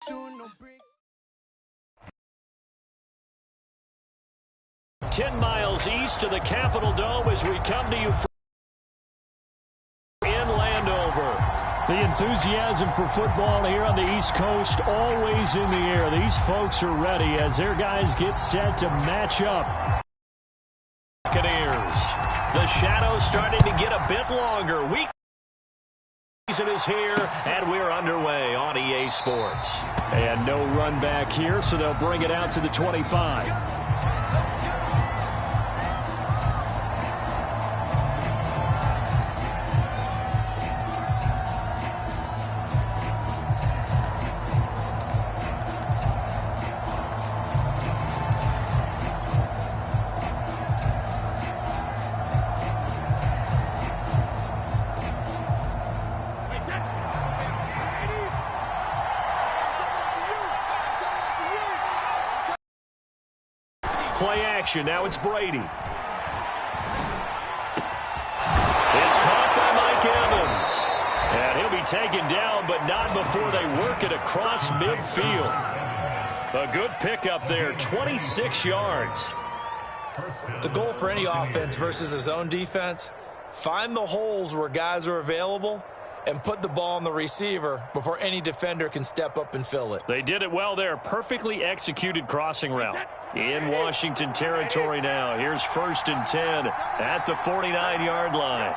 $10 miles east of the Capitol Dome as we come to you from in Landover. The enthusiasm for football here on the East Coast always in the air. These folks are ready as their guys get set to match up. Buccaneers. The shadows starting to get a bit longer. Season is here, and we're underway on EA Sports. And no run back here, so they'll bring it out to the 25. Play action. Now it's Brady. It's caught by Mike Evans. And he'll be taken down, but not before they work it across midfield. A good pickup there, 26 yards. The goal for any offense versus his own defense, find the holes where guys are available and put the ball on the receiver before any defender can step up and fill it. They did it well there. Perfectly executed crossing route. In Washington territory now. Here's 1st and 10 at the 49-yard line.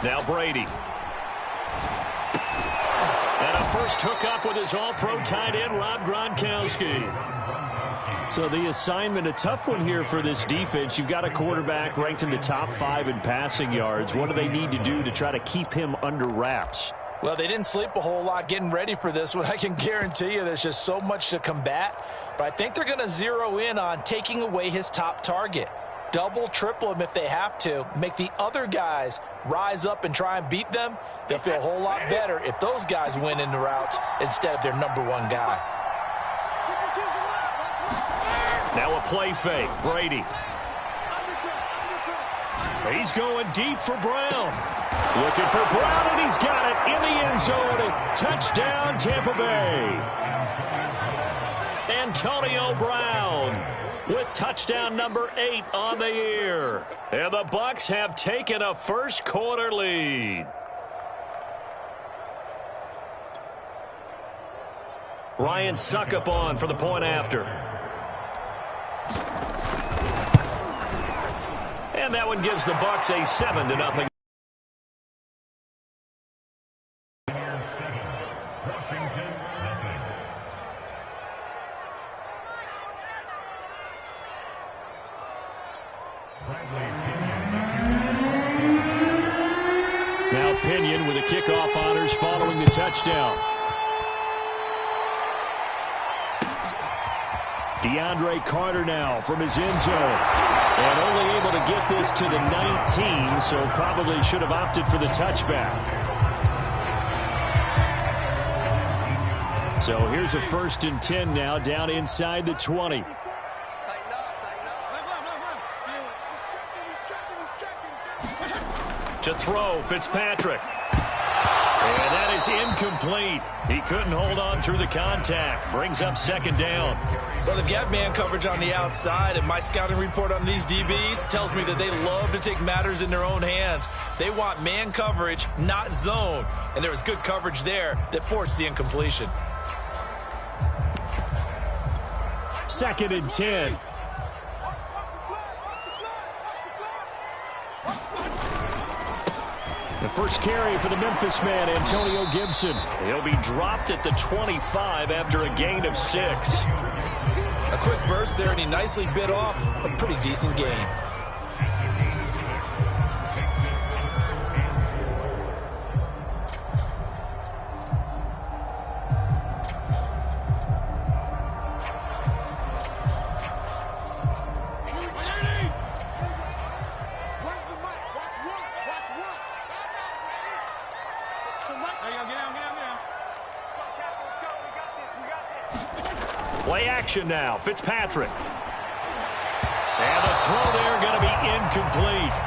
Now Brady. And a first hookup with his all-pro tight end, Rob Gronkowski. So the assignment, a tough one here for this defense. You've got a quarterback ranked in the top 5 in passing yards. What do they need to do to try to keep him under wraps? Well, they didn't sleep a whole lot getting ready for this one. I can guarantee you there's just so much to combat. But I think they're going to zero in on taking away his top target. Double, triple him if they have to. Make the other guys rise up and try and beat them. They'll feel a whole lot better if those guys win in the routes instead of their number one guy. Now a play fake. Brady. He's going deep for Brown. Looking for Brown, and he's got it in the end zone. Touchdown, Tampa Bay. Antonio Brown with touchdown number 8 on the year. And the Bucs have taken a first quarter lead. Ryan Suckup on for the point after. And that one gives the Bucs a 7-0. Now Pinion with the kickoff honors following the touchdown. DeAndre Carter now from his end zone. And only able to get this to the 19, so probably should have opted for the touchback. So here's a 1st and 10 now down inside the 20. To throw, Fitzpatrick. And that is incomplete. He couldn't hold on through the contact. Brings up 2nd down. Well, they've got man coverage on the outside, and my scouting report on these DBs tells me that they love to take matters in their own hands. They want man coverage, not zone. And there was good coverage there that forced the incompletion. 2nd and 10. The first carry for the Memphis man, Antonio Gibson. He'll be dropped at the 25 after a gain of 6. A quick burst there, and he nicely bit off a pretty decent game. Play action now. Fitzpatrick.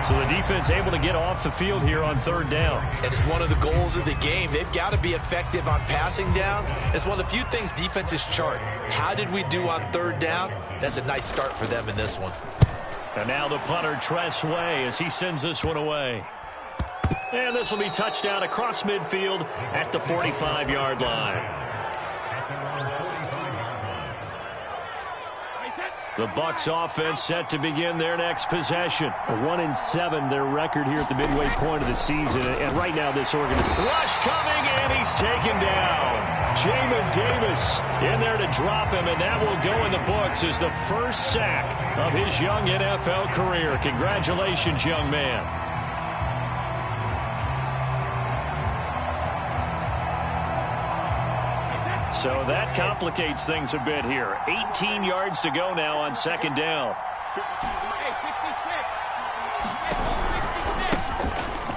So the defense able to get off the field here on third down. And it's one of the goals of the game. They've got to be effective on passing downs. It's one of the few things defenses chart. How did we do on third down? That's a nice start for them in this one. And now the punter, Tress Way, as he sends this one away. And this will be touchdown across midfield at the 45-yard line. The Bucs offense set to begin their next possession. 1-7, their record here at the midway point of the season. And right now this organization. Rush coming, and he's taken down. Jamin Davis in there to drop him, and that will go in the books as the first sack of his young NFL career. Congratulations, young man. So that complicates things a bit here. 18 yards to go now on second down.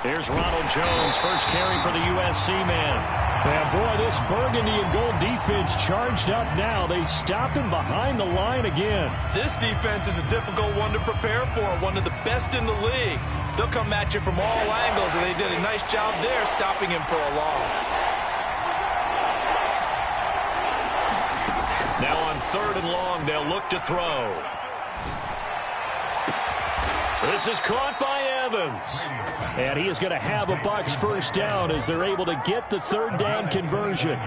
Here's Ronald Jones, first carry for the USC man. And boy, this burgundy and gold defense charged up now. They stop him behind the line again. This defense is a difficult one to prepare for, one of the best in the league. They'll come at you from all angles, and they did a nice job there stopping him for a loss. Now on third and long, they'll look to throw. This is caught by Evans. And he is going to have a Bucs first down as they're able to get the third down conversion.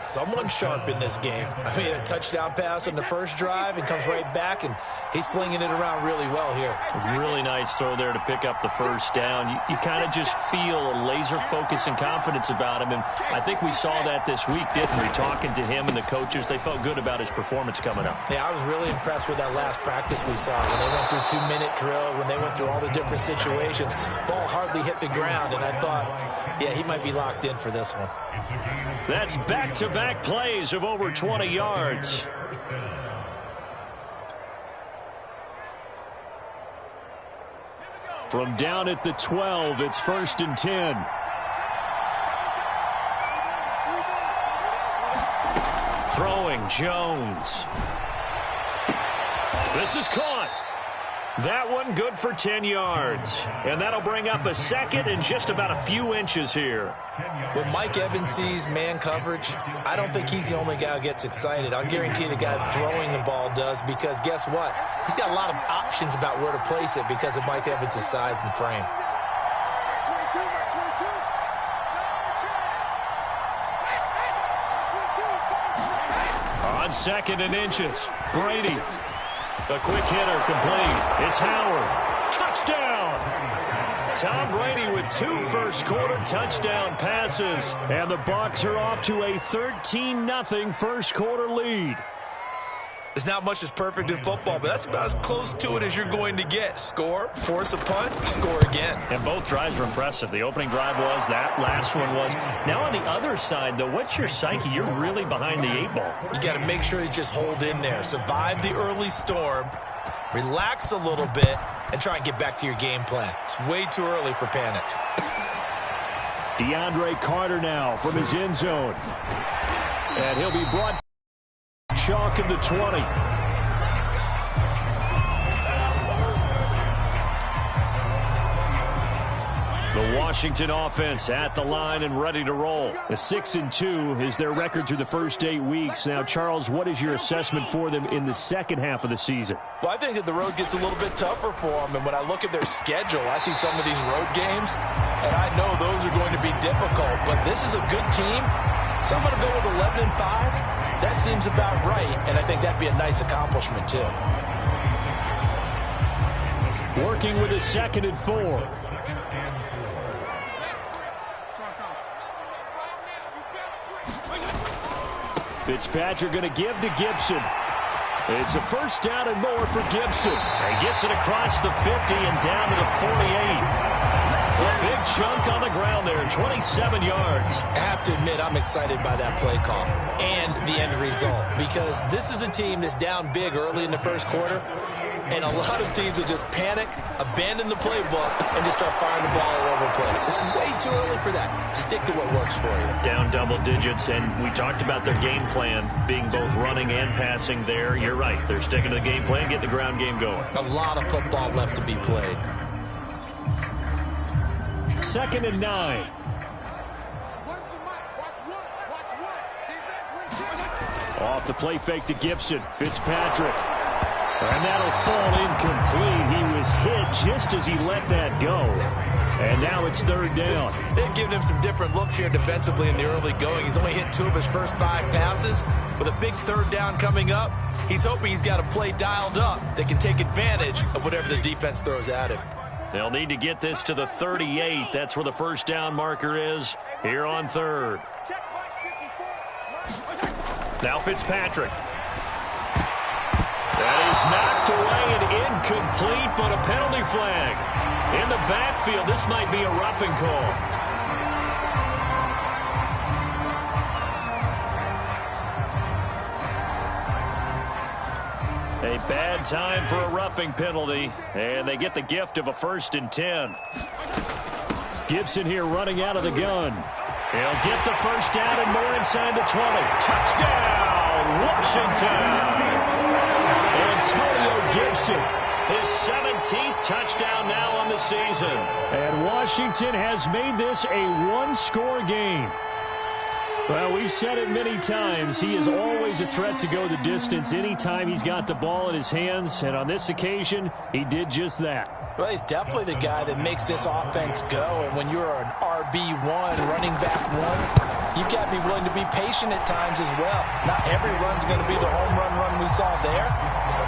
Someone sharp in this game. I mean, a touchdown pass on the first drive and comes right back, and he's flinging it around really well here. Really nice throw there to pick up the first down. You kind of just feel a laser focus and confidence about him, and I think we saw that this week, didn't we? Talking to him and the coaches, they felt good about his performance coming up. Yeah, I was really impressed with that last practice we saw when they went through 2-minute drill, when they went through all the different situations. Ball hardly hit the ground, and I thought, yeah, he might be locked in for this one. That's back-to-back plays of over 20 yards. From down at the 12, it's 1st and 10. Throwing, Jones. This is caught. That one good for 10 yards. And that'll bring up a second and just about a few inches here. When Mike Evans sees man coverage, I don't think he's the only guy who gets excited. I'll guarantee the guy throwing the ball does, because guess what? He's got a lot of options about where to place it because of Mike Evans' size and frame. On 2nd and inches, Brady. A quick hitter complete. It's Howard. Touchdown! Tom Brady with 2 first-quarter touchdown passes. And the Bucs are off to a 13-0 first-quarter lead. There's not much that's perfect in football, but that's about as close to it as you're going to get. Score, force a punt, score again. And both drives were impressive. The opening drive was, that last one was. Now on the other side, though, what's your psyche? You're really behind the 8 ball. You got to make sure you just hold in there. Survive the early storm, relax a little bit, and try and get back to your game plan. It's way too early for panic. DeAndre Carter now from his end zone. And he'll be brought chalk in the 20. The Washington offense at the line and ready to roll. The 6-2 is their record through the first 8 weeks. Now, Charles, what is your assessment for them in the second half of the season? Well, I think that the road gets a little bit tougher for them. And when I look at their schedule, I see some of these road games, and I know those are going to be difficult. But this is a good team, so I'm going to go with 11-5. That seems about right, and I think that'd be a nice accomplishment, too. Working with a 2nd and 4. Fitzpatrick going to give to Gibson. It's a first down and more for Gibson. He gets it across the 50 and down to the 48. A big chunk on the ground there, 27 yards. I have to admit, I'm excited by that play call and the end result, because this is a team that's down big early in the first quarter, and a lot of teams will just panic, abandon the playbook, and just start firing the ball all over the place. It's way too early for that. Stick to what works for you. Down double digits, and we talked about their game plan being both running and passing there. You're right. They're sticking to the game plan, getting the ground game going. A lot of football left to be played. 2nd and 9. Off the play fake to Gibson. Fitzpatrick. And that'll fall incomplete. He was hit just as he let that go. And now it's 3rd down. They've given him some different looks here defensively in the early going. He's only hit 2 of his first 5 passes. With a big 3rd down coming up, he's hoping he's got a play dialed up that can take advantage of whatever the defense throws at him. They'll need to get this to the 38. That's where the first down marker is here on 3rd. Now Fitzpatrick. That is knocked away and incomplete, but a penalty flag. In the backfield, this might be a roughing call. A bad time for a roughing penalty, and they get the gift of a 1st and 10. Gibson here running out of the gun. He'll get the first down and more inside the 20. Touchdown, Washington! Antonio Gibson, his 17th touchdown now on the season. And Washington has made this a one-score game. Well, we've said it many times. He is always a threat to go the distance anytime he's got the ball in his hands. And on this occasion, he did just that. Well, he's definitely the guy that makes this offense go. And when you're an RB1, running back 1, you've got to be willing to be patient at times as well. Not every run's going to be the home run we saw there.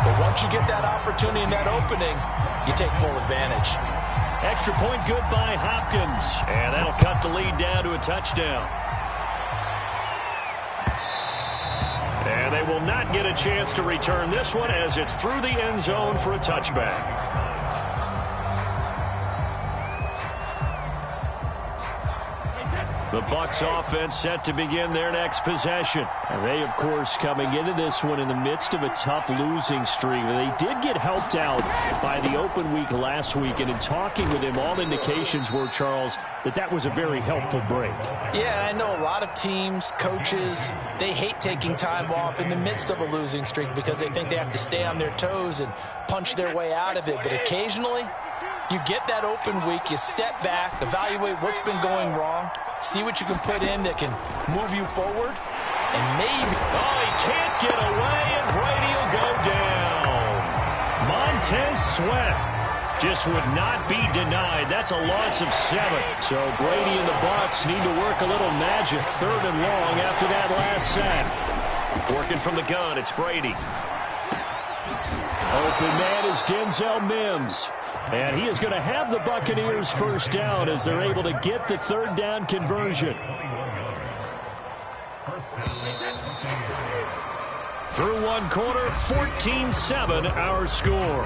But once you get that opportunity and that opening, you take full advantage. Extra point good by Hopkins. And that'll cut the lead down to a touchdown. And they will not get a chance to return this one as it's through the end zone for a touchback. The Bucs offense set to begin their next possession. And they, of course, coming into this one in the midst of a tough losing streak. They did get helped out by the open week last week. And in talking with him, all indications were, Charles, that was a very helpful break. Yeah, I know a lot of teams, coaches, they hate taking time off in the midst of a losing streak because they think they have to stay on their toes and punch their way out of it. But occasionally, you get that open week, you step back, evaluate what's been going wrong, see what you can put in that can move you forward, and maybe... Oh, he can't get away, and Brady will go down. Montez Sweat just would not be denied. That's a loss of 7. So Brady and the Bucs need to work a little magic. 3rd and long after that last sack. Working from the gun, it's Brady. Open man is Denzel Mims. And he is going to have the Buccaneers first down as they're able to get the 3rd down conversion. Through one quarter, 14-7 our score.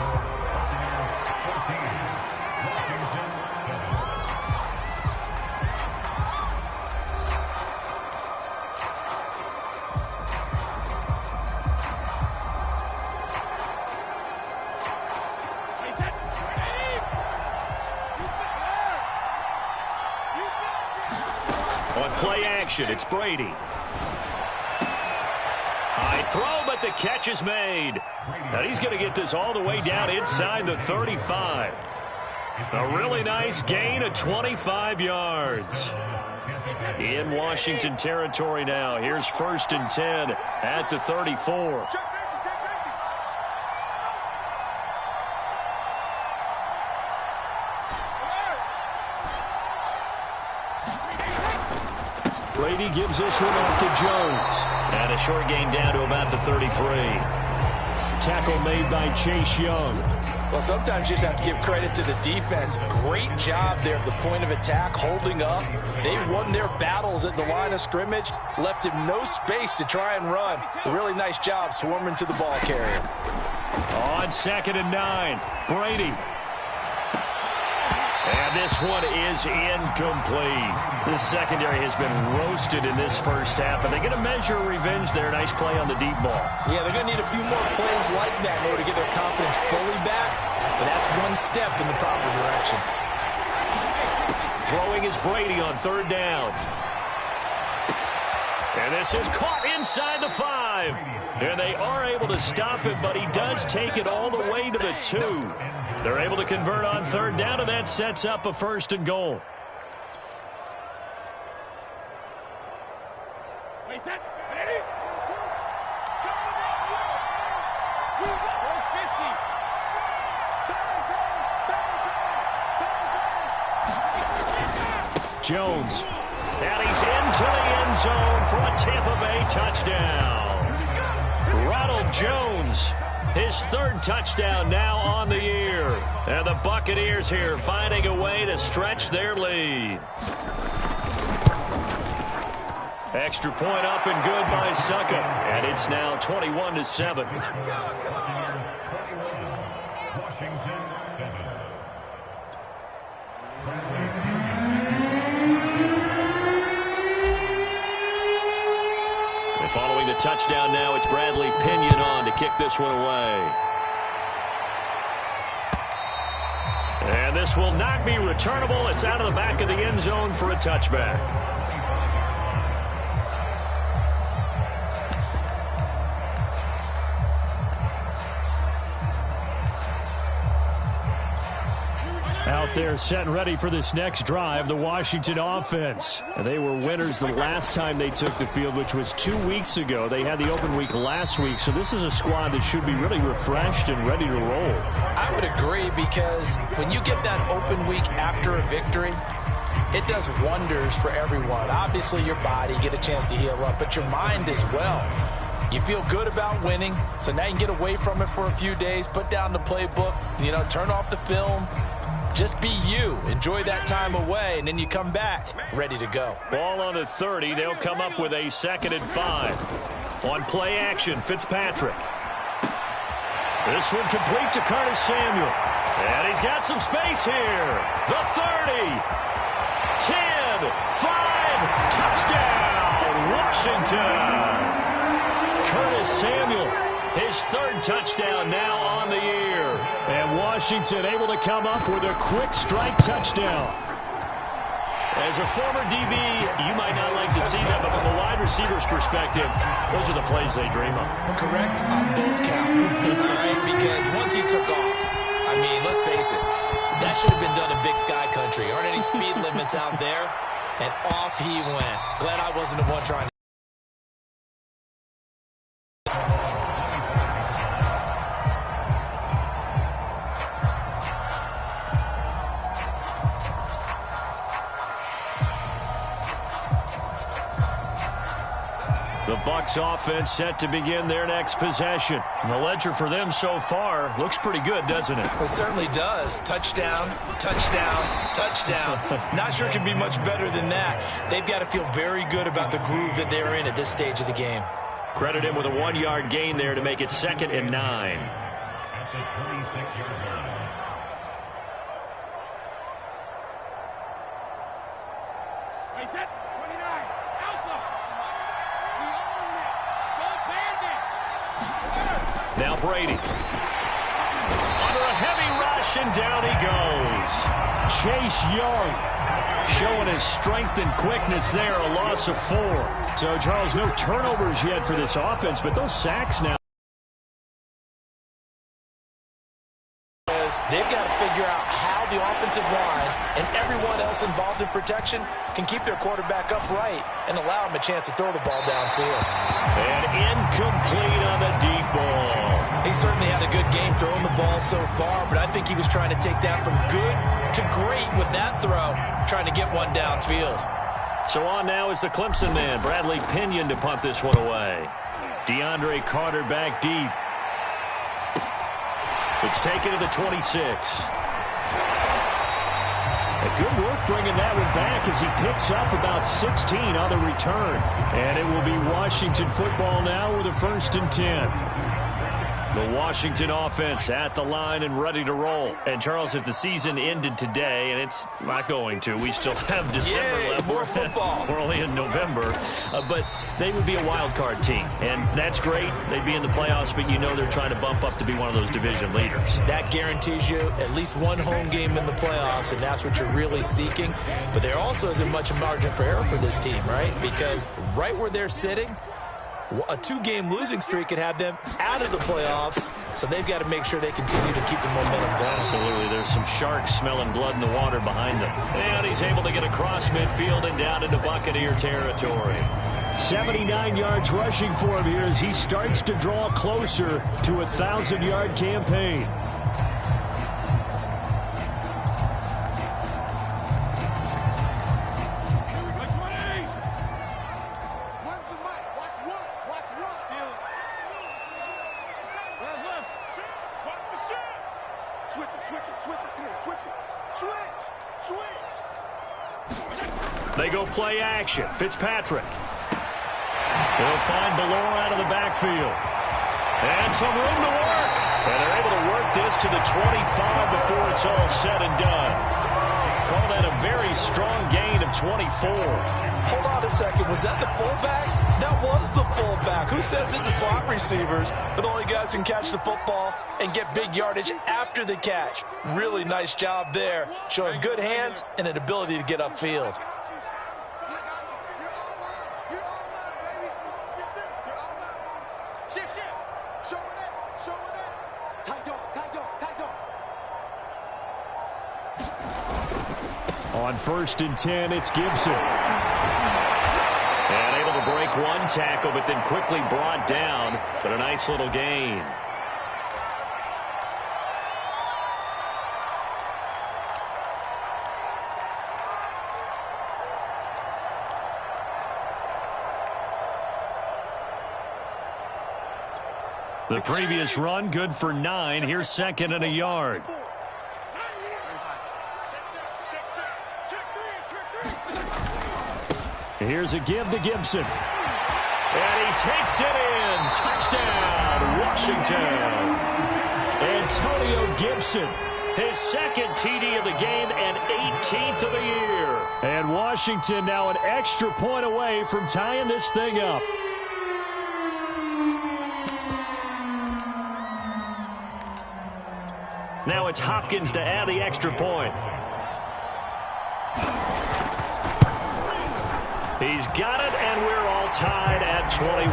Play action, it's Brady. High throw, but the catch is made. And he's going to get this all the way down inside the 35. A really nice gain of 25 yards. In Washington territory now. Here's 1st and 10 at the 34. Brady gives this one off to Jones. And a short gain down to about the 33. Tackle made by Chase Young. Well, sometimes you just have to give credit to the defense. Great job there at the point of attack, holding up. They won their battles at the line of scrimmage, left him no space to try and run. A really nice job swarming to the ball carrier. On 2nd and 9, Brady. And this one is incomplete. The secondary has been roasted in this first half, and they're going to measure revenge there. Nice play on the deep ball. Yeah, they're going to need a few more plays like that in order to get their confidence fully back, but that's one step in the proper direction. Throwing is Brady on 3rd down. And this is caught inside the 5. And they are able to stop him, but he does take it all the way to the 2. They're able to convert on 3rd down, and that sets up a 1st and goal. Jones. And he's into the end zone for a Tampa Bay touchdown. Ronald Jones, his third touchdown now on the year. And the Buccaneers here finding a way to stretch their lead. Extra point up and good by Suckup. And it's now 21-7. Following the touchdown now, it's Bradley Pinion on to kick this one away. And this will not be returnable. It's out of the back of the end zone for a touchback. Out there set and ready for this next drive, the Washington offense. And they were winners the last time they took the field, which was 2 weeks ago. They had the open week last week, so this is a squad that should be really refreshed and ready to roll. I would agree, because when you get that open week after a victory, it does wonders for everyone. Obviously, your body, get a chance to heal up, but your mind as well. You feel good about winning, so now you can get away from it for a few days, put down the playbook, turn off the film. Just be you. Enjoy that time away, and then you come back ready to go. Ball on the 30. They'll come up with a 2nd and 5. On play action, Fitzpatrick. This one complete to Curtis Samuel. And he's got some space here. The 30. 10. 5. Touchdown, Washington. Curtis Samuel, his 3rd touchdown now on the year. And Washington able to come up with a quick strike touchdown. As a former DB, you might not like to see that, but from a wide receiver's perspective, those are the plays they dream of. Correct on both counts. All right, because once he took off, I mean, let's face it, that should have been done in Big Sky Country. Aren't any speed limits out there? And off he went. Glad I wasn't the one trying to. The Bucs offense set to begin their next possession. The ledger for them so far looks pretty good, doesn't it? It certainly does. Touchdown, touchdown, touchdown. Not sure it can be much better than that. They've got to feel very good about the groove that they're in at this stage of the game. Credit him with a 1-yard gain there to make it 2nd and 9. At the 26-yard line. Now Brady. Under a heavy rush, and down he goes. Chase Young showing his strength and quickness there, a loss of 4. So, Charles, no turnovers yet for this offense, but those sacks now. They've got to figure out how the offensive line and everyone else involved in protection can keep their quarterback upright and allow him a chance to throw the ball downfield. And incomplete on the deep ball. He certainly had a good game throwing the ball so far, but I think he was trying to take that from good to great with that throw, trying to get one downfield. So on now is the Clemson man, Bradley Pinion, to punt this one away. DeAndre Carter back deep. It's taken to the 26. A good work bringing that one back as he picks up about 16 on the return. And it will be Washington football now with a 1st and 10. The Washington offense at the line and ready to roll. And, Charles, if the season ended today, and it's not going to, we still have December left. More football. We're only in November. But they would be a wild card team. And that's great. They'd be in the playoffs, but you know they're trying to bump up to be one of those division leaders. That guarantees you at least one home game in the playoffs, and that's what you're really seeking. But there also isn't much margin for error for this team, right? Because right where they're sitting, a 2-game losing streak could have them out of the playoffs, so they've got to make sure they continue to keep the momentum going. Absolutely. There's some sharks smelling blood in the water behind them. And he's able to get across midfield and down into Buccaneer territory. 79 yards rushing for him here as he starts to draw closer to a 1,000-yard campaign. Switch it. Come here, switch it. Switch. They go play action. Fitzpatrick. They'll find Ballore out of the backfield. And some room to work. And they're able to work this to the 25 before it's all said and done. Call that a very strong gain of 24. Hold on a second. Was that the fullback? That was the fullback. Who says it? The slot receivers are the only guys who can catch the football and get big yardage after the catch. Really nice job there, showing good hands and an ability to get upfield. On 1st and 10, it's Gibson. And able to break one tackle, but then quickly brought down. But a nice little gain. The previous run, good for 9. Here's 2nd and a yard. Here's a give to Gibson. And he takes it in. Touchdown, Washington. Antonio Gibson, his 2nd TD of the game and 18th of the year. And Washington now an extra point away from tying this thing up. Now it's Hopkins to add the extra point. He's got it, and we're all tied at 21.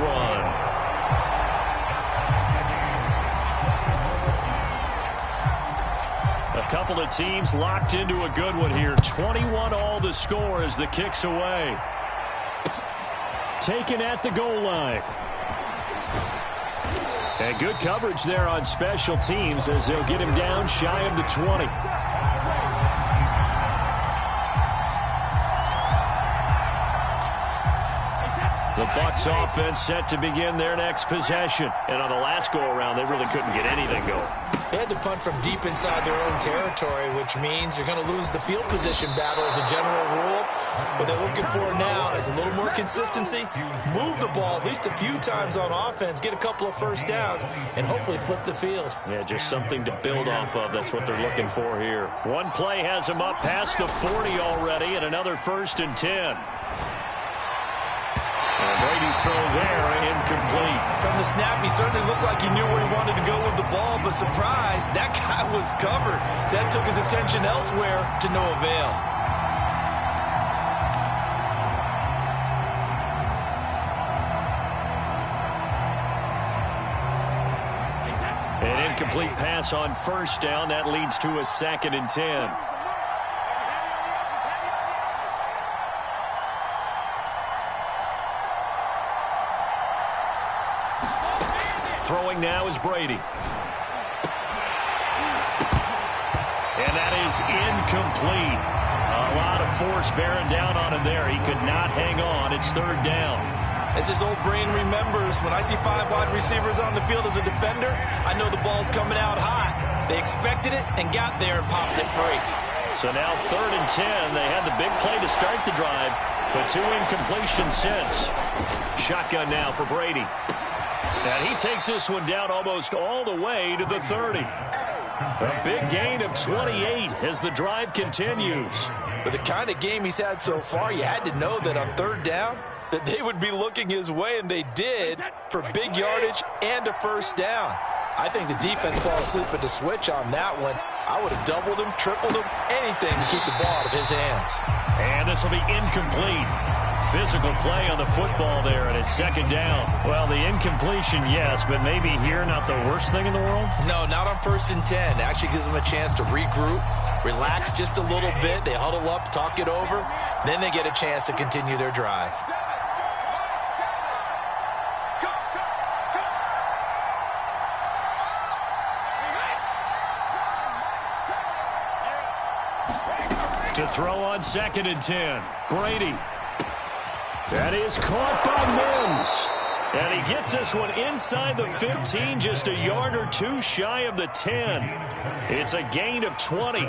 A couple of teams locked into a good one here. 21 all the score as the kick's away. Taken at the goal line. And good coverage there on special teams as they'll get him down shy of the 20. The Bucs offense set to begin their next possession. And on the last go-around, they really couldn't get anything going. They had to punt from deep inside their own territory, which means you're going to lose the field position battle as a general rule. What they're looking for now is a little more consistency, move the ball at least a few times on offense, get a couple of first downs, and hopefully flip the field. Yeah, just something to build off of. That's what they're looking for here. One play has them up past the 40 already, and another 1st and 10. Brady's throw there, incomplete. From the snap, he certainly looked like he knew where he wanted to go with the ball, but surprise, that guy was covered. That took his attention elsewhere to no avail. An incomplete pass on 1st down. That leads to a 2nd and 10. Throwing now is Brady. And that is incomplete. A lot of force bearing down on him there. He could not hang on. It's 3rd down. As his old brain remembers, when I see 5 wide receivers on the field as a defender, I know the ball's coming out hot. They expected it and got there and popped it free. So now 3rd and 10. They had the big play to start the drive, but 2 incompletions since. Shotgun now for Brady. And he takes this one down almost all the way to the 30. A big gain of 28 as the drive continues. With the kind of game he's had so far, you had to know that on 3rd down, that they would be looking his way, and they did, for big yardage and a 1st down. I think the defense fell asleep at the switch on that one. I would have doubled him, tripled him, anything to keep the ball out of his hands. And this will be incomplete. Physical play on the football there, and it's 2nd down. Well, the incompletion, yes, but maybe here not the worst thing in the world? No, not on 1st and 10. It actually gives them a chance to regroup, relax just a little bit. They huddle up, talk it over. Then they get a chance to continue their drive. To throw on 2nd and 10. Brady. That is caught by Mims. And he gets this one inside the 15, just a yard or two shy of the 10. It's a gain of 20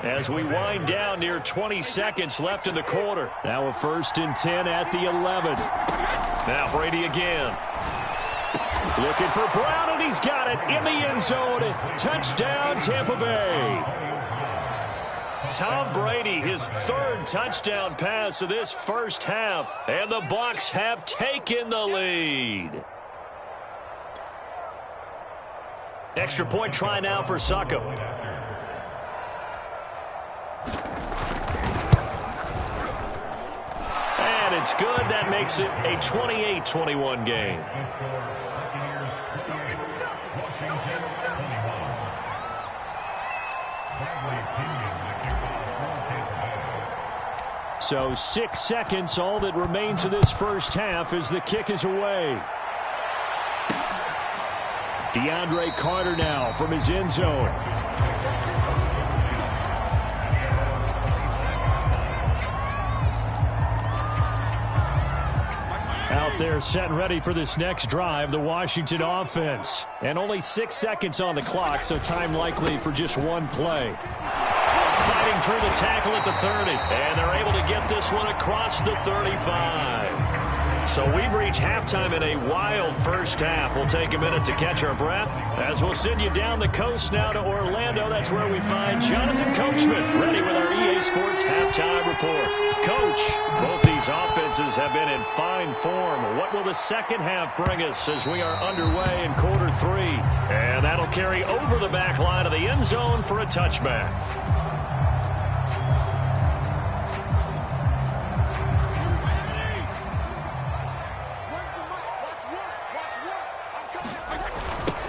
as we wind down near 20 seconds left in the quarter. Now a 1st and 10 at the 11. Now Brady again. Looking for Brown, and he's got it in the end zone. Touchdown, Tampa Bay. Tom Brady, his 3rd touchdown pass of this first half, and the Bucs have taken the lead. Extra point try now for Succop. And it's good. That makes it a 28-21 game. So 6 seconds, all that remains of this first half as the kick is away. DeAndre Carter now from his end zone. Out there set and ready for this next drive, the Washington offense. And only 6 seconds on the clock, so time likely for just one play. Fighting through the tackle at the 30. And they're able to get this one across the 35. So we've reached halftime in a wild first half. We'll take a minute to catch our breath as we'll send you down the coast now to Orlando. That's where we find Jonathan Coachman ready with our EA Sports halftime report. Coach, both these offenses have been in fine form. What will the second half bring us as we are underway in quarter 3? And that'll carry over the back line of the end zone for a touchback.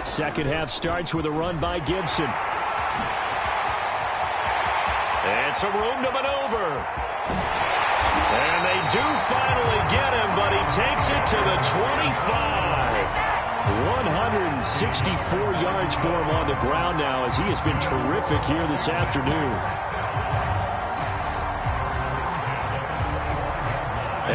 Second half starts with a run by Gibson. And some room to maneuver. And they do finally get him, but he takes it to the 25. 164 yards for him on the ground now as he has been terrific here this afternoon.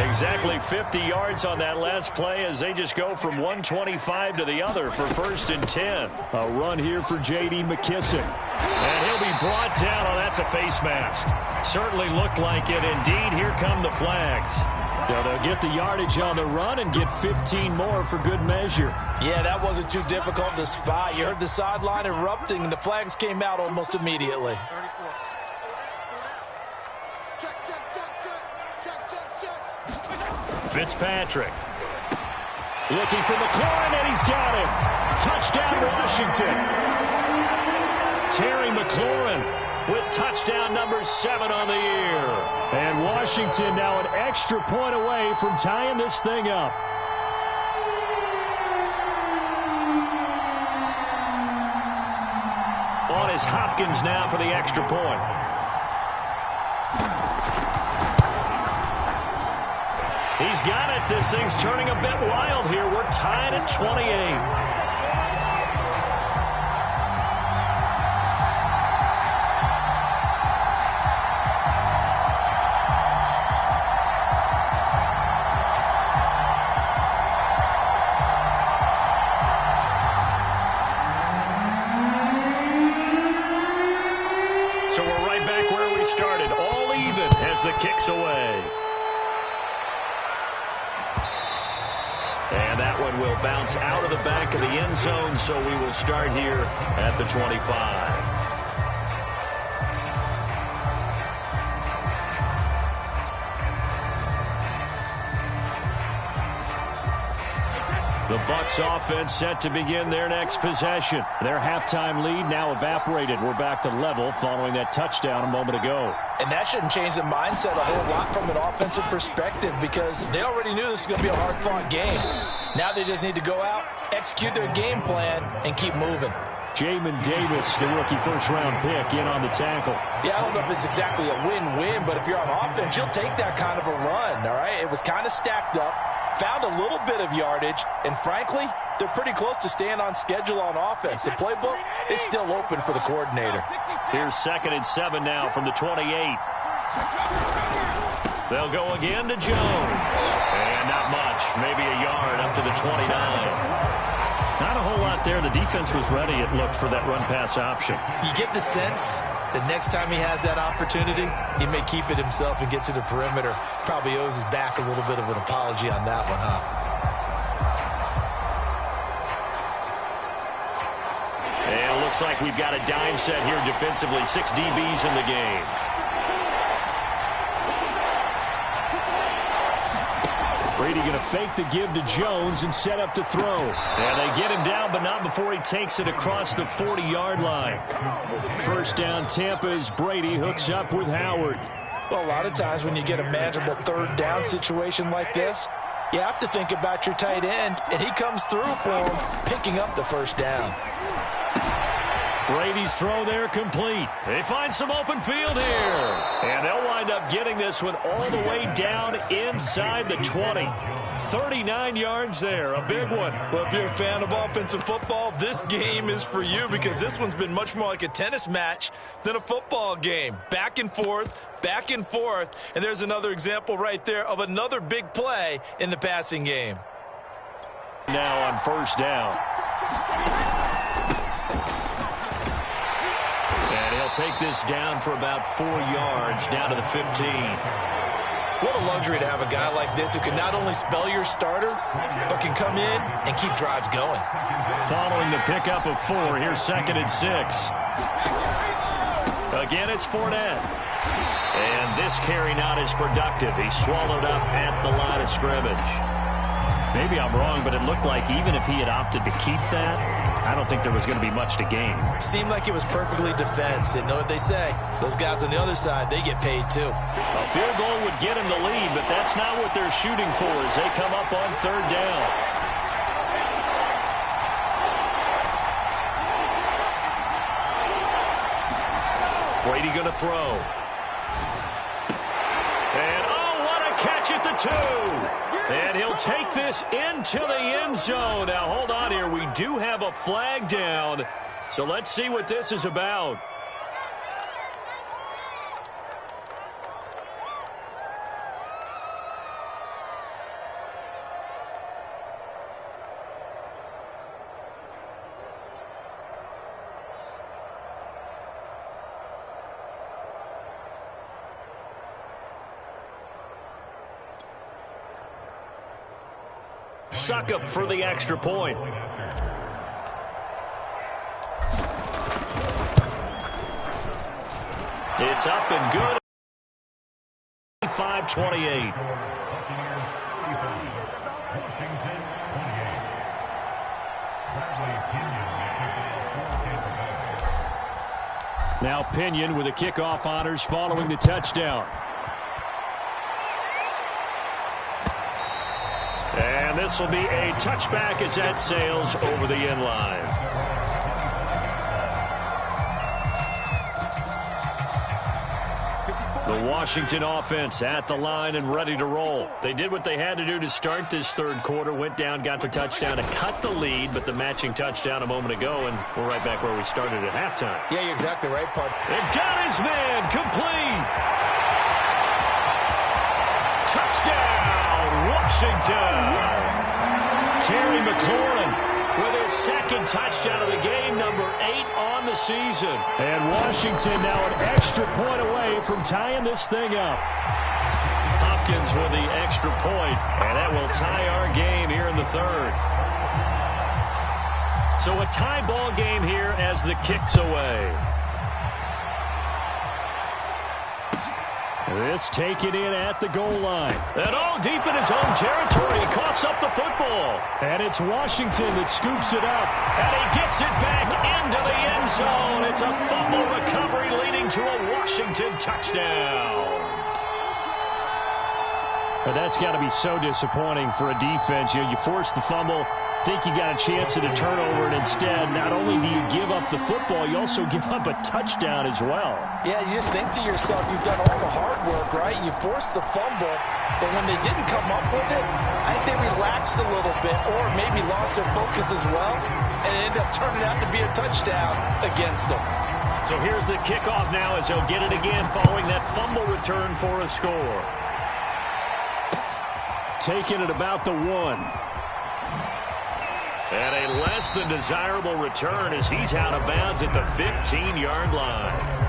Exactly 50 yards on that last play as they just go from 125 to the other for 1st and 10. A run here for J.D. McKissic. And he'll be brought down. Oh, that's a face mask. Certainly looked like it. Indeed, here come the flags. Now they'll get the yardage on the run and get 15 more for good measure. Yeah, that wasn't too difficult to spot. You heard the sideline erupting, and the flags came out almost immediately. Fitzpatrick looking for McLaurin, and he's got him. Touchdown, Washington. Terry McLaurin with touchdown number 7 on the year. And Washington now an extra point away from tying this thing up. On is Hopkins now for the extra point. He's got it. This thing's turning a bit wild here. We're tied at 28. So we're right back where we started. All even as the kick's away. And that one will bounce out of the back of the end zone, so we will start here at the 25. The Bucs offense set to begin their next possession. Their halftime lead now evaporated. We're back to level following that touchdown a moment ago. And that shouldn't change the mindset a whole lot from an offensive perspective because they already knew this was going to be a hard-fought game. Now they just need to go out, execute their game plan, and keep moving. Jamin Davis, the rookie first-round pick, in on the tackle. Yeah, I don't know if it's exactly a win-win, but if you're on offense, you'll take that kind of a run, all right? It was kind of stacked up. Found a little bit of yardage, and frankly, they're pretty close to staying on schedule on offense. The playbook is still open for the coordinator. Here's 2nd and 7 now from the 28. They'll go again to Jones. And not much. Maybe a yard up to the 29. Not a whole lot there. The defense was ready, it looked, for that run-pass option. You get the sense that next time he has that opportunity, he may keep it himself and get to the perimeter. Probably owes his back a little bit of an apology on that one, huh? And it looks like we've got a dime set here defensively. 6 DBs in the game. Brady going to fake the give to Jones and set up to throw. And they get him down, but not before he takes it across the 40-yard line. First down, Tampa, as Brady hooks up with Howard. Well, a lot of times when you get a manageable third down situation like this, you have to think about your tight end, and he comes through for him, picking up the first down. Brady's throw there complete. They find some open field here. And they'll wind up getting this one all the way down inside the 20. 39 yards there, a big one. Well, if you're a fan of offensive football, this game is for you because this one's been much more like a tennis match than a football game. Back and forth, and there's another example right there of another big play in the passing game. Now on first down. And he'll take this down for about 4 yards, down to the 15. What a luxury to have a guy like this who can not only spell your starter, but can come in and keep drives going. Following the pickup of 4, here's 2nd and 6. Again, it's Fournette. And this carry not as productive. He's swallowed up at the line of scrimmage. Maybe I'm wrong, but it looked like even if he had opted to keep that, I don't think there was going to be much to gain. Seemed like it was perfectly defense. And know what they say? Those guys on the other side, they get paid too. A field goal would get him the lead, but that's not what they're shooting for as they come up on third down. Brady going to throw. And, oh, what a catch at the 2. And he'll take this into the end zone. Now, hold on here. We do have a flag down. So let's see what this is about. Suckup for the extra point. It's up and good. 5-28. Now Pinion with the kickoff honors following the touchdown. And this will be a touchback as that sails over the end line. The Washington offense at the line and ready to roll. They did what they had to do to start this third quarter. Went down, got the touchdown to cut the lead, but the matching touchdown a moment ago, and we're right back where we started at halftime. Yeah, you're exactly right, Pud. It got his man complete. Touchdown, Washington. Terry McLaurin with his second touchdown of the game, number 8 on the season. And Washington now an extra point away from tying this thing up. Hopkins with the extra point, and that will tie our game here in the third. So a tie ball game here as the kick's away. This taken in at the goal line. And deep in his own territory, he coughs up the football. And it's Washington that scoops it up. And he gets it back into the end zone. It's a fumble recovery leading to a Washington touchdown. But that's got to be so disappointing for a defense. You force the fumble, think you got a chance at a turnover, and instead, not only do you give up the football, you also give up a touchdown as well. Yeah, you just think to yourself, you've done all the hard work, right? You forced the fumble, but when they didn't come up with it, I think they relaxed a little bit or maybe lost their focus as well, and it ended up turning out to be a touchdown against them. So here's the kickoff now as he'll get it again following that fumble return for a score. taken at about the 1. And a less than desirable return as he's out of bounds at the 15-yard line.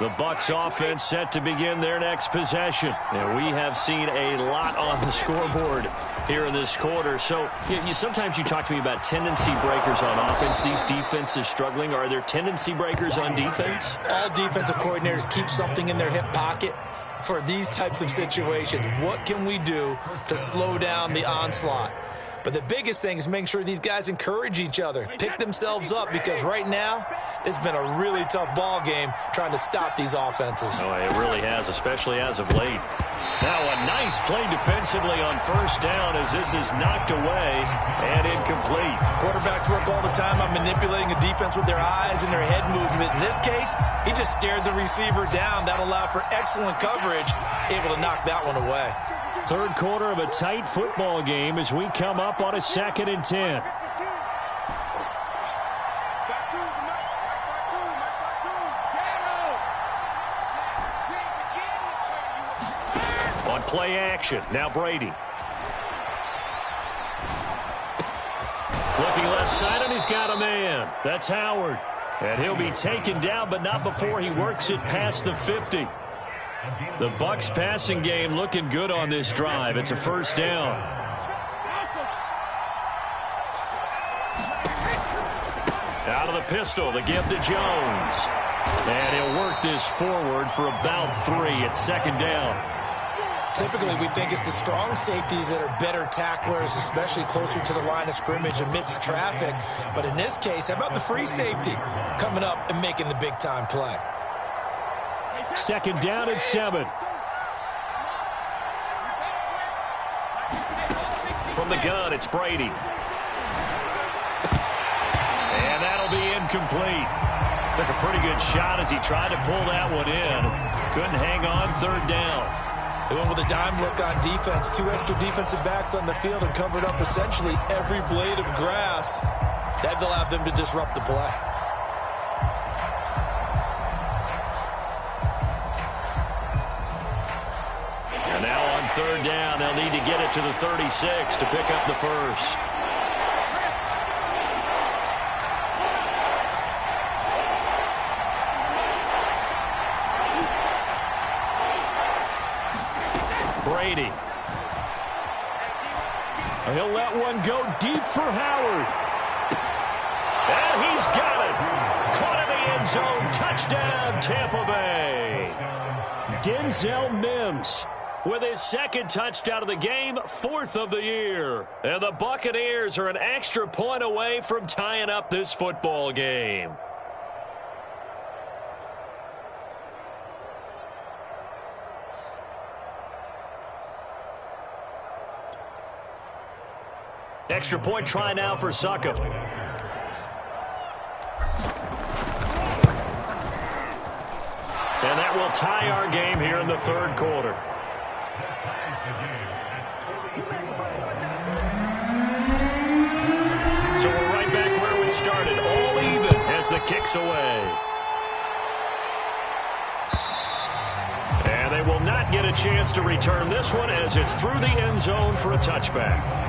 The Bucs offense set to begin their next possession. And we have seen a lot on the scoreboard here in this quarter. So sometimes you talk to me about tendency breakers on offense. These defenses struggling. Are there tendency breakers on defense? All defensive coordinators keep something in their hip pocket for these types of situations. What can we do to slow down the onslaught? But the biggest thing is making sure these guys encourage each other, pick themselves up, because right now it's been a really tough ball game trying to stop these offenses. Oh, it really has, especially as of late. Now a nice play defensively on first down as this is knocked away and incomplete. Quarterbacks work all the time on manipulating a defense with their eyes and their head movement. In this case, he just stared the receiver down. That allowed for excellent coverage, able to knock that one away. Third quarter of a tight football game as we come up on a 2nd and 10. On play action, now Brady. Looking left side, and he's got a man. That's Howard. And he'll be taken down, but not before he works it past the 50. The Bucs passing game looking good on this drive. It's a first down. Out of the pistol, the give to Jones. And he'll work this forward for about 3 at 2nd down. Typically, we think it's the strong safeties that are better tacklers, especially closer to the line of scrimmage amidst traffic. But in this case, how about the free safety coming up and making the big-time play? 2nd down and 7. From the gun, it's Brady. And that'll be incomplete. Took a pretty good shot as he tried to pull that one in. Couldn't hang on 3rd down. They went with a dime look on defense. 2 extra defensive backs on the field and covered up essentially every blade of grass. That allowed them to disrupt the play. And now on 3rd down, they'll need to get it to the 36 to pick up the first. Brady. He'll let one go deep for Howard. And he's got it. Caught in the end zone. Touchdown, Tampa Bay. Denzel Mims with his 2nd touchdown of the game, 4th of the year. And the Buccaneers are an extra point away from tying up this football game. Extra point try now for Suckup. And that will tie our game here in the 3rd quarter. So we're right back where we started, all even as the kick's away. And they will not get a chance to return this one as it's through the end zone for a touchback.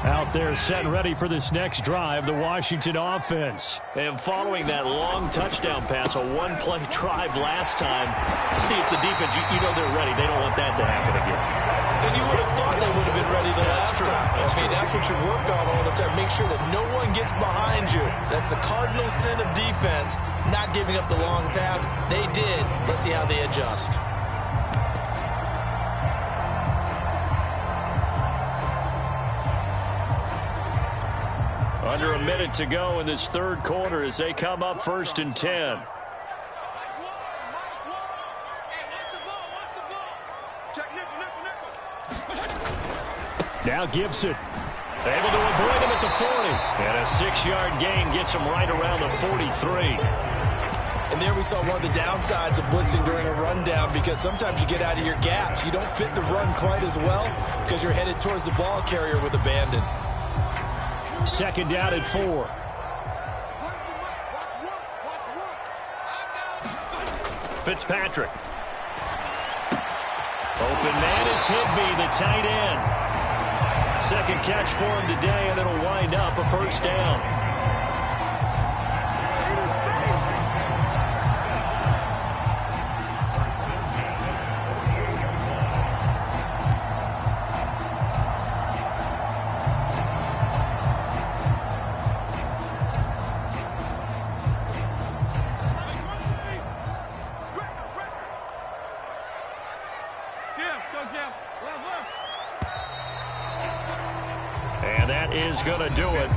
Out there set ready for this next drive, the Washington offense. And following that long touchdown pass, a one-play drive last time, see if the defense, you know they're ready. They don't want that to happen again. And you would have thought they would have been ready the last time. That's what you work on all the time. Make sure that no one gets behind you. That's the cardinal sin of defense, not giving up the long pass. They did. Let's see how they adjust. Under a minute to go in this 3rd quarter as they come up 1st and 10. Now Gibson able to avoid him at the 40. And a 6-yard gain gets him right around the 43. And there we saw one of the downsides of blitzing during a rundown, because sometimes you get out of your gaps. You don't fit the run quite as well because you're headed towards the ball carrier with abandon. Second down and 4. Fitzpatrick. Open man is Higbee, the tight end. Second catch for him today, and it'll wind up a first down. And that is going to do it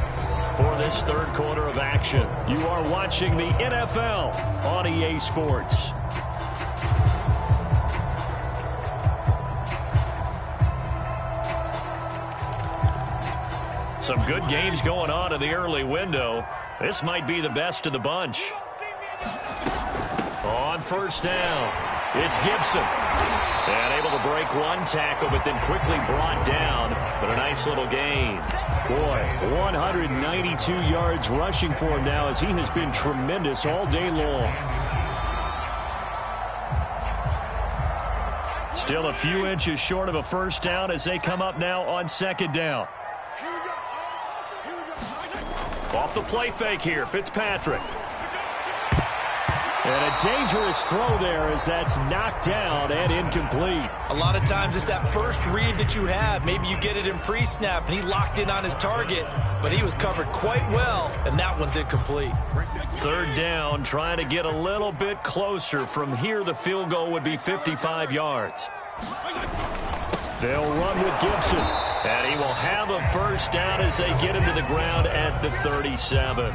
for this third quarter of action. You are watching the NFL on EA Sports. Some good games going on in the early window. This might be the best of the bunch. On first down, it's Gibson. And able to break one tackle, but then quickly brought down. But a nice little gain. Boy, 192 yards rushing for him now as he has been tremendous all day long. Still a few inches short of a first down as they come up now on second down. Off the play fake here, Fitzpatrick. And a dangerous throw there as that's knocked down and incomplete. A lot of times it's that first read that you have. Maybe you get it in pre-snap, and he locked in on his target, but he was covered quite well, and that one's incomplete. Third down, trying to get a little bit closer. From here, the field goal would be 55 yards. They'll run with Gibson, and he will have a first down as they get him to the ground at the 37.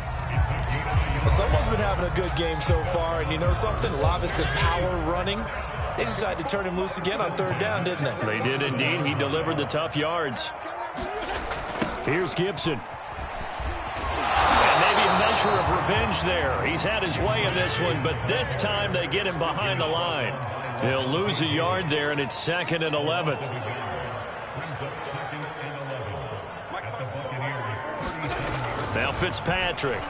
Someone's been having a good game so far, and you know something? A lot of it's been power running. They decided to turn him loose again on third down, didn't they? They did indeed. He delivered the tough yards. Here's Gibson. And maybe a measure of revenge there. He's had his way in this one, but this time they get him behind the line. He'll lose a yard there, and it's 2nd and 11. Now Fitzpatrick.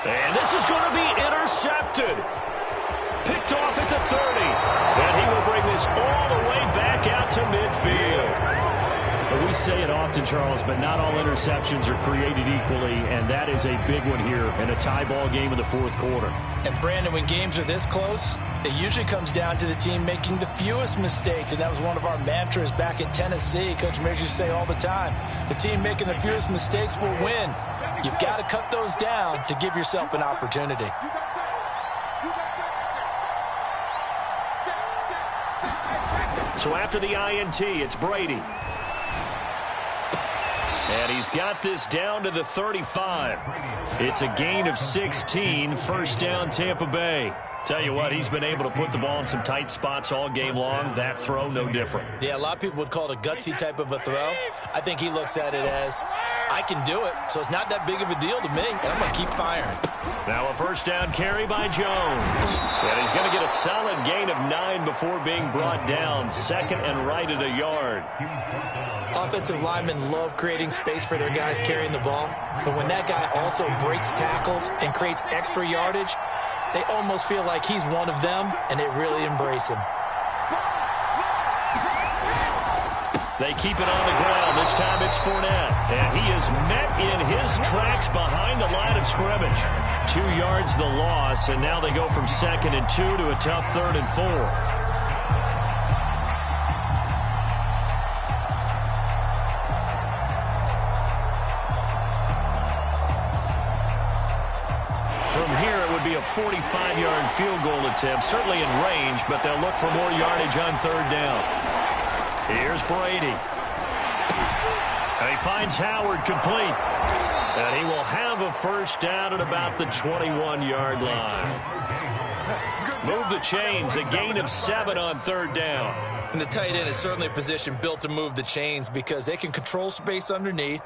And this is going to be intercepted. Picked off at the 30. And he will bring this all the way back out to midfield. But we say it often, Charles, but not all interceptions are created equally, and that is a big one here in a tie ball game in the fourth quarter. And, Brandon, when games are this close, it usually comes down to the team making the fewest mistakes, and that was one of our mantras back in Tennessee. Coach Mears used to say all the time, the team making the fewest mistakes will win. You've got to cut those down to give yourself an opportunity. So after the INT, it's Brady. And he's got this down to the 35. It's a gain of 16, first down Tampa Bay. Tell you what, he's been able to put the ball in some tight spots all game long. That throw, no different. Yeah, a lot of people would call it a gutsy type of a throw. I think he looks at it as, I can do it, so it's not that big of a deal to me, and I'm going to keep firing. Now a first down carry by Jones. And he's going to get a solid gain of 9 before being brought down. 2nd and right at a yard. Offensive linemen love creating space for their guys carrying the ball, but when that guy also breaks tackles and creates extra yardage, they almost feel like he's one of them, and they really embrace him. They keep it on the ground. This time it's Fournette. And he is met in his tracks behind the line of scrimmage. 2 yards the loss, and now they go from 2nd and 2 to a tough 3rd and 4. From here, it would be a 45-yard field goal attempt, certainly in range, but they'll look for more yardage on 3rd down. Here's Brady. And he finds Howard complete. And he will have a first down at about the 21-yard line. Move the chains, a gain of 7 on 3rd down. And the tight end is certainly a position built to move the chains because they can control space underneath.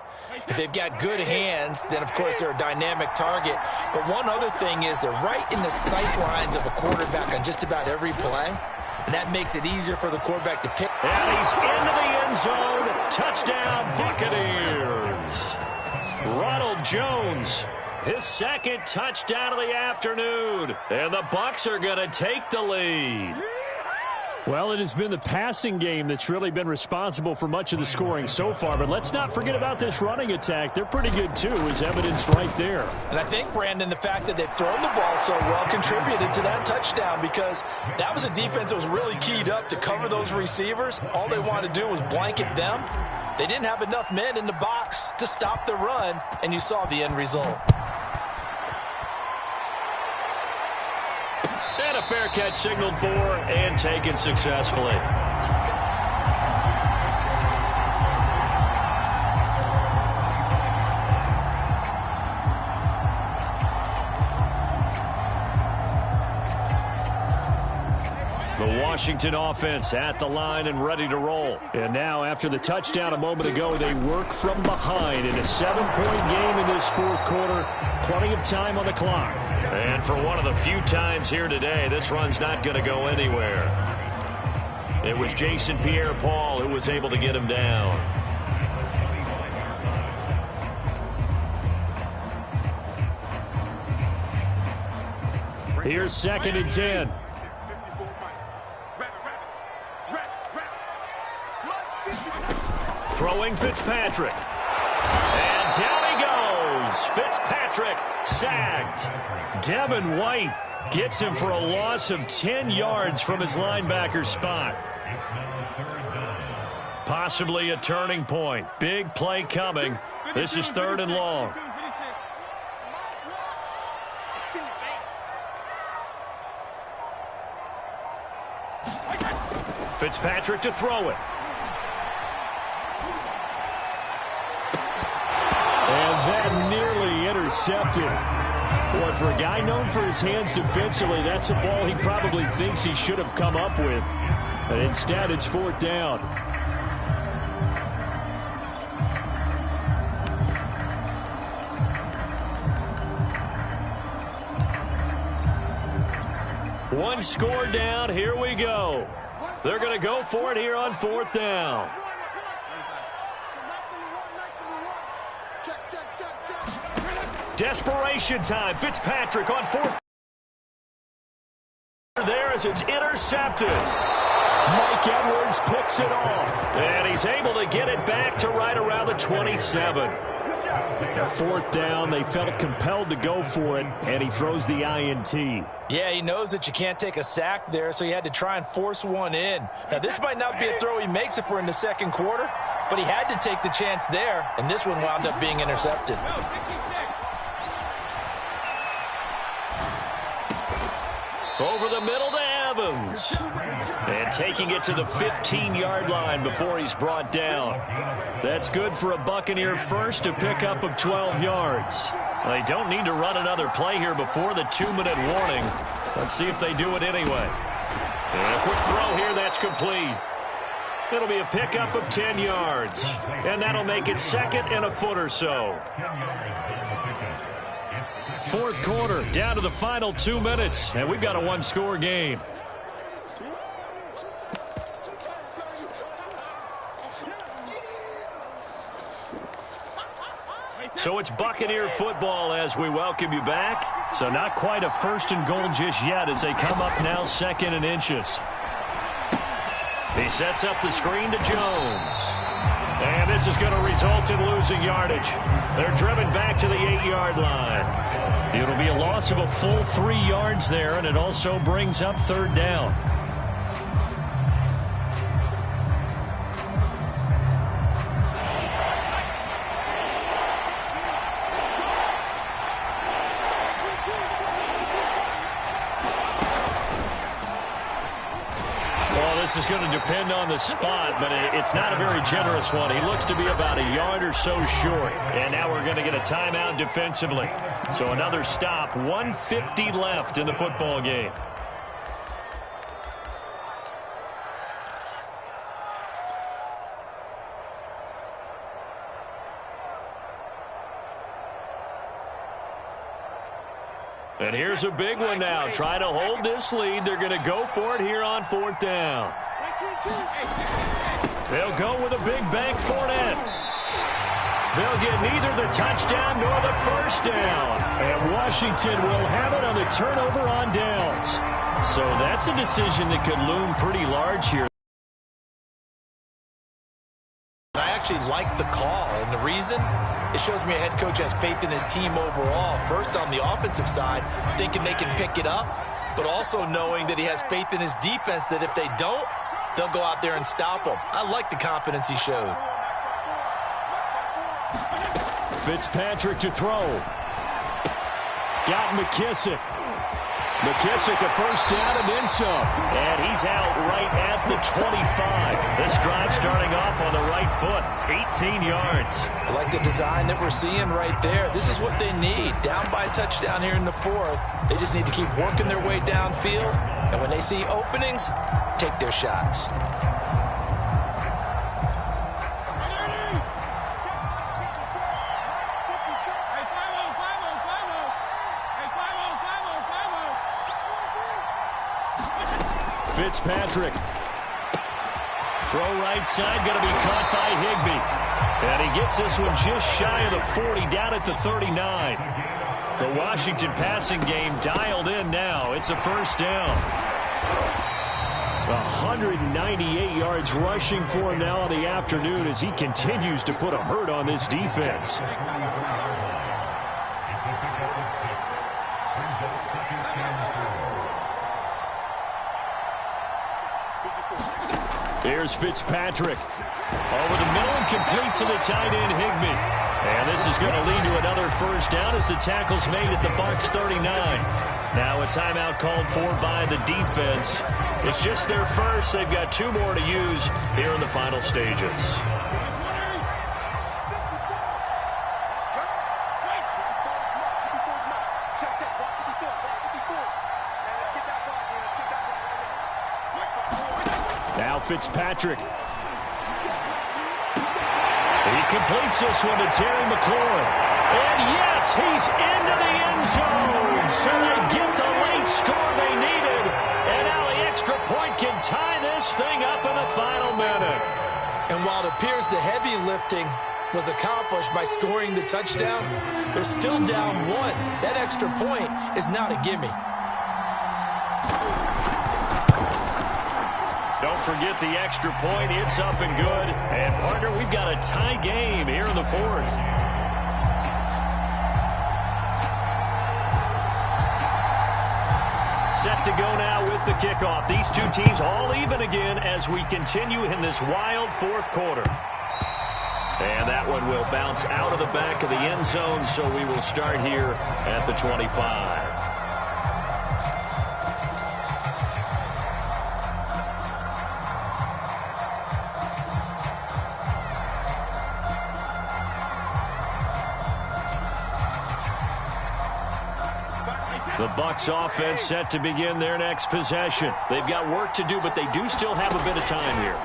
If they've got good hands, then, of course, they're a dynamic target. But one other thing is they're right in the sight lines of a quarterback on just about every play. And that makes it easier for the quarterback to pick. And he's into the end zone. Touchdown, Buccaneers. Ronald Jones, his second touchdown of the afternoon. And the Bucs are going to take the lead. Well, it has been the passing game that's really been responsible for much of the scoring so far. But let's not forget about this running attack. They're pretty good, too, as evidenced right there. And I think, Brandon, the fact that they've thrown the ball so well contributed to that touchdown, because that was a defense that was really keyed up to cover those receivers. All they wanted to do was blanket them. They didn't have enough men in the box to stop the run, and you saw the end result. And a fair catch signaled for and taken successfully. The Washington offense at the line and ready to roll. And now, after the touchdown a moment ago, they work from behind in a 7-point game in this fourth quarter. Plenty of time on the clock. And for one of the few times here today, this run's not going to go anywhere. It was Jason Pierre-Paul who was able to get him down. Here's 2nd and 10. Throwing Fitzpatrick. And down he goes. Fitzpatrick sacked. Devin White gets him for a loss of 10 yards from his linebacker spot. Possibly a turning point. Big play coming. This is 3rd and long. Fitzpatrick to throw it. And that nearly intercepted. Boy, for a guy known for his hands defensively, that's a ball he probably thinks he should have come up with. But instead, it's 4th down. One score down. Here we go. They're going to go for it here on 4th down. Desperation time. Fitzpatrick on 4th. There as it's intercepted. Mike Edwards picks it off. And he's able to get it back to right around the 27. 4th down, they felt compelled to go for it, and he throws the INT. Yeah, he knows that you can't take a sack there, so he had to try and force one in. Now, this might not be a throw he makes if we're in the 2nd quarter, but he had to take the chance there, and this one wound up being intercepted. Over the middle to Evans. And taking it to the 15-yard line before he's brought down. That's good for a Buccaneer first, a pickup of 12 yards. They don't need to run another play here before the 2-minute warning. Let's see if they do it anyway. And a quick throw here, that's complete. It'll be a pickup of 10 yards. And that'll make it 2nd and a foot or so. 4th quarter, down to the final 2 minutes, and we've got a one-score game. So it's Buccaneer football as we welcome you back. So not quite a 1st and goal just yet as they come up now 2nd and inches. He sets up the screen to Jones. And this is going to result in losing yardage. They're driven back to the 8-yard line. It'll be a loss of a full 3 yards there, and it also brings up 3rd down. This is going to depend on the spot, but it's not a very generous one. He looks to be about a yard or so short. And now we're going to get a timeout defensively. So another stop, 1:50 left in the football game. And here's a big one now. Trying to hold this lead. They're going to go for it here on 4th down. They'll go with a big bank for it. They'll get neither the touchdown nor the first down. And Washington will have it on the turnover on downs. So that's a decision that could loom pretty large here. I actually like the call, and the reason, it shows me a head coach has faith in his team overall. First, on the offensive side, thinking they can pick it up, but also knowing that he has faith in his defense that if they don't, they'll go out there and stop them. I like the confidence he showed. Fitzpatrick to throw. Got McKissick. McKissick a first down and then some. And he's out right at the 25. This drive starting off on the right foot. 18 yards. I like the design that we're seeing right there. This is what they need. Down by a touchdown here in the 4th. They just need to keep working their way downfield. And when they see openings, take their shots. Fitzpatrick. Throw right side, going to be caught by Higbee. And he gets this one just shy of the 40, down at the 39. The Washington passing game dialed in now. It's a first down. 198 yards rushing for him now on the afternoon as he continues to put a hurt on this defense. Here's Fitzpatrick. Over the middle and complete to the tight end, Higbee. And this is going to lead to another first down as the tackle's made at the Bucs 39. Now a timeout called for by the defense. It's just their first. They've got 2 more to use here in the final stages. Now Fitzpatrick. He completes this one to Terry McLaurin. And yes, he's into the end zone. So they get the late score they needed. And now the extra point can tie this thing up in the final minute. And while it appears the heavy lifting was accomplished by scoring the touchdown, they're still down 1. That extra point is not a gimme. Don't forget the extra point. It's up and good. And, partner, we've got a tie game here in the 4th. Set to go now with the kickoff. These two teams all even again as we continue in this wild 4th quarter. And that one will bounce out of the back of the end zone, so we will start here at the 25. The Bucs offense set to begin their next possession. They've got work to do, but they do still have a bit of time here.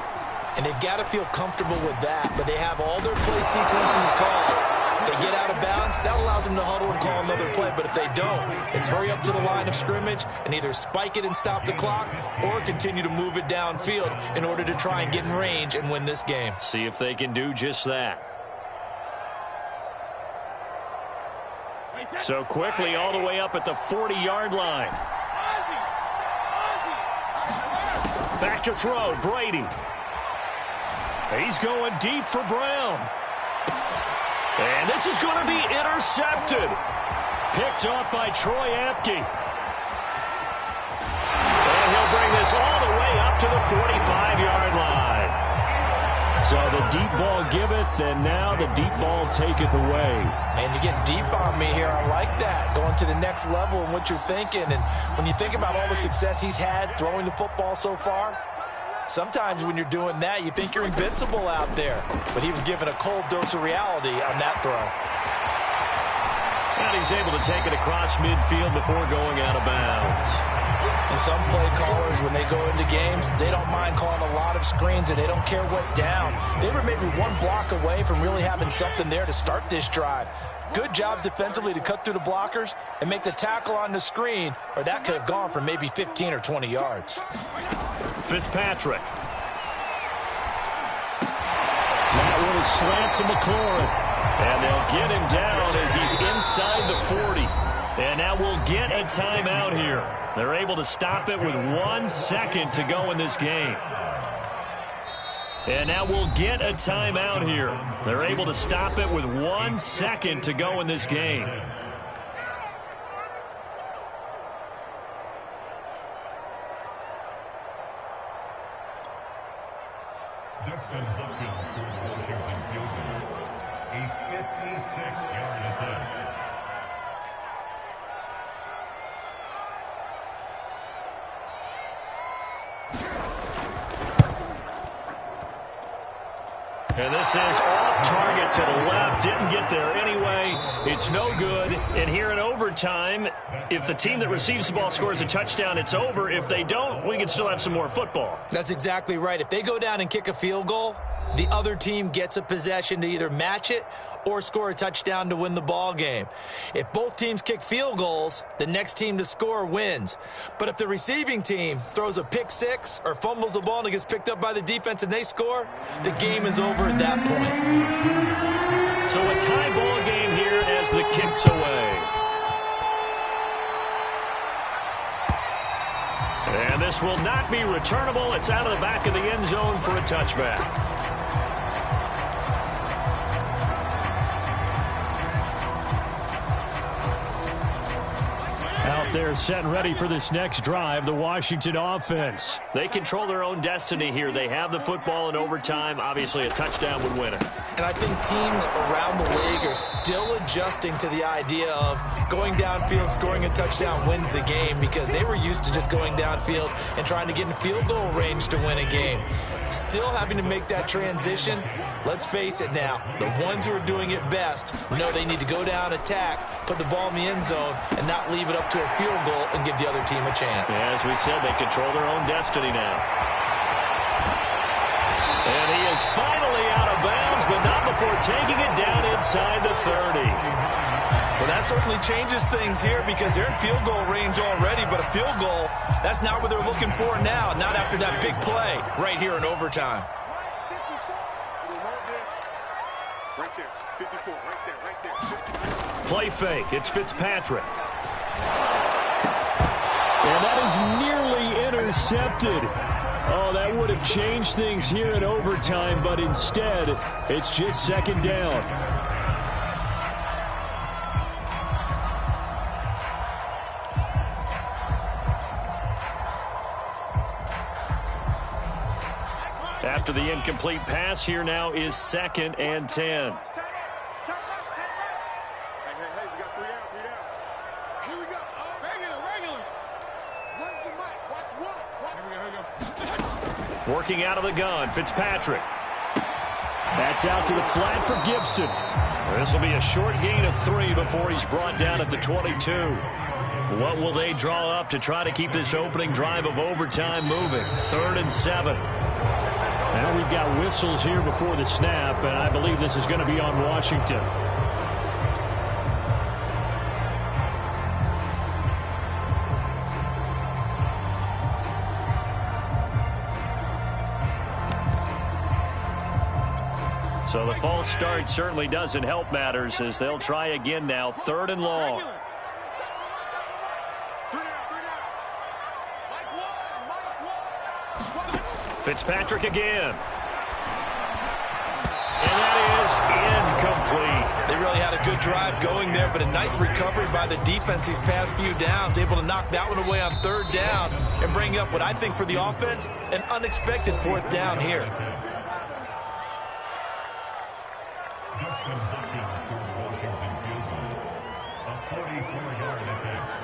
And they've got to feel comfortable with that, but they have all their play sequences called. If they get out of bounds, that allows them to huddle and call another play. But if they don't, it's hurry up to the line of scrimmage and either spike it and stop the clock or continue to move it downfield in order to try and get in range and win this game. See if they can do just that. So quickly all the way up at the 40-yard line. Back to throw, Brady. He's going deep for Brown. And this is going to be intercepted. Picked off by Troy Apke. And he'll bring this all the way up to the 45-yard line. So the deep ball giveth, and now the deep ball taketh away. Man, you get deep on me here. I like that. Going to the next level and what you're thinking. And when you think about all the success he's had throwing the football so far, sometimes when you're doing that, you think you're invincible out there. But he was given a cold dose of reality on that throw. And he's able to take it across midfield before going out of bounds. And some play callers, when they go into games, they don't mind calling a lot of screens, and they don't care what down. They were maybe one block away from really having something there to start this drive. Good job defensively to cut through the blockers and make the tackle on the screen, or that could have gone for maybe 15 or 20 yards. Fitzpatrick. That one is slant to McLaurin. And they'll get him down as he's inside the 40. And now we'll get a timeout here. They're able to stop it with 1 second to go in this game. And now we'll get a timeout here. They're able to stop it with 1 second to go in this game. Dustin Hopkins scores the Washington field goal. A 56-yard attempt. And this is off target to the left. Didn't get there anyway. It's no good. And here in overtime, if the team that receives the ball scores a touchdown, it's over. If they don't, we can still have some more football. That's exactly right. If they go down and kick a field goal, the other team gets a possession to either match it or score a touchdown to win the ball game. If both teams kick field goals, the next team to score wins. But if the receiving team throws a pick six or fumbles the ball and it gets picked up by the defense and they score, the game is over at that point. So a tie ball game here as the kick's away. And this will not be returnable. It's out of the back of the end zone for a touchback. Out there set and ready for this next drive, the Washington offense. They control their own destiny here. They have the football in overtime. Obviously, a touchdown would win it. And I think teams around the league are still adjusting to the idea of going downfield, scoring a touchdown wins the game, because they were used to just going downfield and trying to get in field goal range to win a game. Still having to make that transition. Let's face it now, the ones who are doing it best know they need to go down, attack, put the ball in the end zone, and not leave it up to a field goal and give the other team a chance. Yeah, as we said, they control their own destiny now. And he is finally out of bounds, but not before taking it down inside the 30. Well, that certainly changes things here because they're in field goal range already, but a field goal, that's not what they're looking for now, not after that big play right here in overtime. Right there, 54, right there, right there. Play fake, it's Fitzpatrick. And that is nearly intercepted. Oh, that would have changed things here in overtime, but instead, it's just second down. After the incomplete pass, here now is 2nd and 10. Hey, we got 3 down, 3 down. Here we go. Oh, regular. Run the mic. Watch one. Here we go. Working out of the gun, Fitzpatrick. That's out to the flat for Gibson. This will be a short gain of 3 before he's brought down at the 22. What will they draw up to try to keep this opening drive of overtime moving? 3rd and 7. Now we've got whistles here before the snap, and I believe this is going to be on Washington. So the false start certainly doesn't help matters as they'll try again now, 3rd and long. Fitzpatrick again. And that is incomplete. They really had a good drive going there, but a nice recovery by the defense these past few downs, able to knock that one away on 3rd down and bring up what I think for the offense, an unexpected 4th down here. Dustin Hopkins scores the Washington field goal. A 44-yard attempt.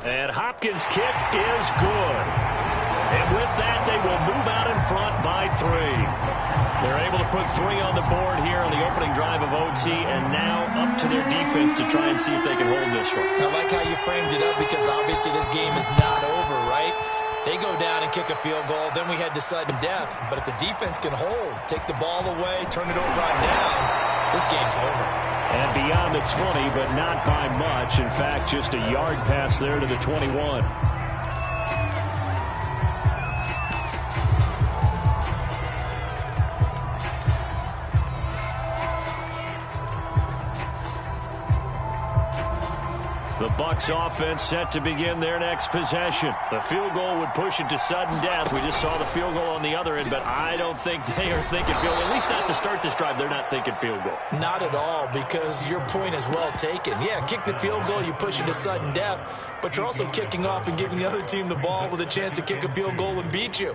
And Hopkins' kick is good. And with that, they will move out in front by 3. They're able to put 3 on the board here on the opening drive of OT, and now up to their defense to try and see if they can hold this one. I like how you framed it up because obviously this game is not over, right? They go down and kick a field goal, then we head to sudden death. But if the defense can hold, take the ball away, turn it over on downs, this game's over. And beyond the 20, but not by much. In fact, just a yard pass there to the 21. The Bucs offense set to begin their next possession. The field goal would push it to sudden death. We just saw the field goal on the other end, but I don't think they are thinking field goal. At least not to start this drive. They're not thinking field goal. Not at all, because your point is well taken. Yeah, kick the field goal, you push it to sudden death, but you're also kicking off and giving the other team the ball with a chance to kick a field goal and beat you.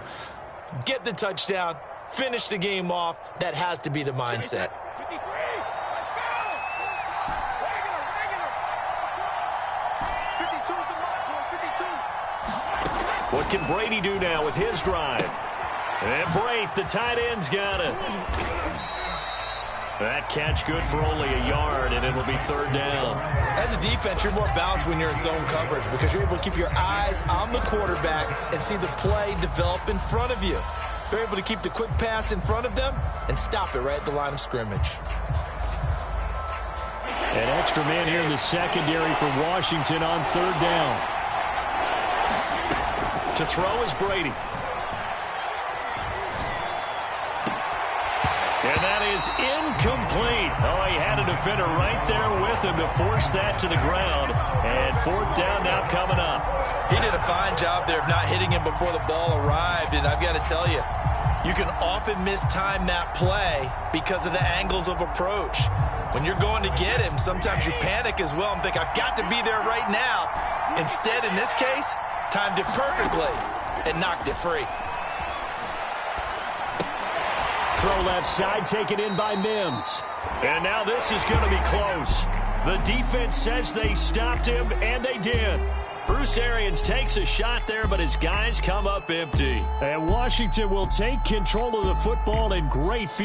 Get the touchdown, finish the game off. That has to be the mindset. What can Brady do now with his drive? And Brate, the tight end's got it. That catch good for only a yard, and it'll be third down. As a defense, you're more balanced when you're in zone coverage because you're able to keep your eyes on the quarterback and see the play develop in front of you. You're able to keep the quick pass in front of them and stop it right at the line of scrimmage. An extra man here in the secondary for Washington on third down. To throw is Brady. And that is incomplete. Oh, he had a defender right there with him to force that to the ground. And fourth down now coming up. He did a fine job there of not hitting him before the ball arrived. And I've got to tell you, you can often mistime that play because of the angles of approach. When you're going to get him, sometimes you panic as well and think, I've got to be there right now. Instead, in this case, timed it perfectly and knocked it free. Throw left side, taken in by Mims. And now this is going to be close. The defense says they stopped him, and they did. Bruce Arians takes a shot there, but his guys come up empty. And Washington will take control of the football in great field.